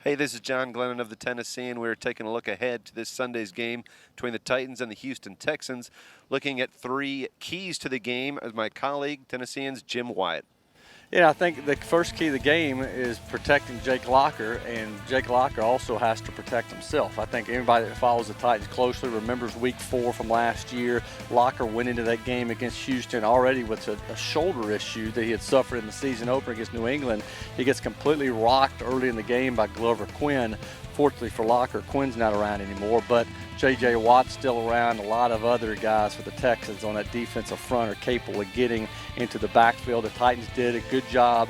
Hey, this is John Glennon of the Tennessean. We're taking a look ahead to this Sunday's game between the Titans and the Houston Texans, looking at 3 keys to the game as my colleague, Tennessean's Jim Wyatt. Yeah, I think the first key of the game is protecting Jake Locker, and Jake Locker also has to protect himself. I think anybody that follows the Titans closely remembers Week 4 from last year. Locker went into that game against Houston already with a shoulder issue that he had suffered in the season opener against New England. He gets completely rocked early in the game by Glover Quinn. Fortunately for Locker, Quinn's not around anymore, but J.J. Watt's still around. A lot of other guys for the Texans on that defensive front are capable of getting into the backfield. The Titans did a good job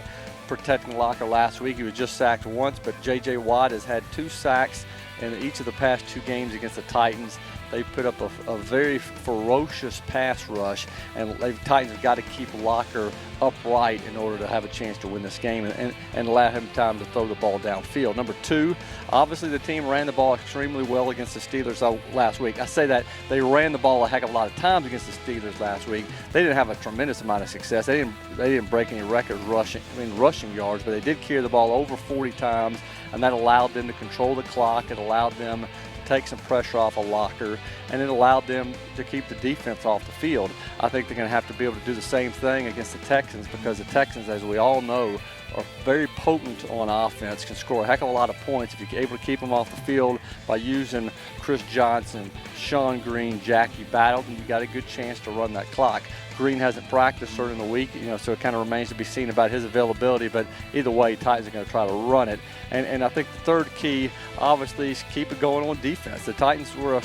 protecting Locker last week. He was just sacked once, but J.J. Watt has had 2 sacks in each of the past 2 games against the Titans. They put up a very ferocious pass rush, and the Titans have got to keep Locker upright in order to have a chance to win this game and allow him time to throw the ball downfield. Number 2, obviously the team ran the ball extremely well against the Steelers last week. I say that they ran the ball a heck of a lot of times against the Steelers last week. They didn't have a tremendous amount of success. They didn't break any records rushing yards, but they did carry the ball over 40 times, and that allowed them to control the clock. It allowed them take some pressure off a Locker, and it allowed them to keep the defense off the field. I think they're going to have to be able to do the same thing against the Texans, because the Texans, as we all know, are very potent on offense, can score a heck of a lot of points if you're able to keep them off the field by using Chris Johnson, Sean Green, Jackie Battle, and you got a good chance to run that clock. Green hasn't practiced during the week, so it kind of remains to be seen about his availability, but either way, Titans are going to try to run it. And I think the third key, obviously, is keep it going on defense. The Titans were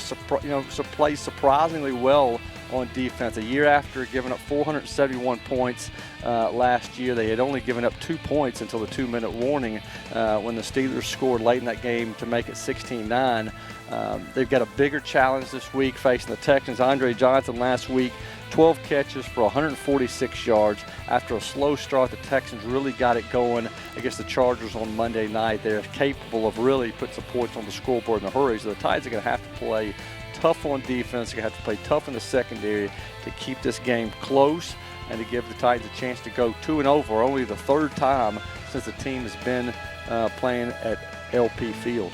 played surprisingly well on defense. A year after giving up 471 points last year, they had only given up 2 points until the 2-minute warning when the Steelers scored late in that game to make it 16-9. They've got a bigger challenge this week facing the Texans. Andre Johnson last week, 12 catches for 146 yards. After a slow start, the Texans really got it going against the Chargers on Monday night. They're capable of really putting some points on the scoreboard in a hurry. So the Titans are going to have to play tough on defense. They're going to have to play tough in the secondary to keep this game close and to give the Titans a chance to go 2-0 for only the 3rd time since the team has been playing at LP Field.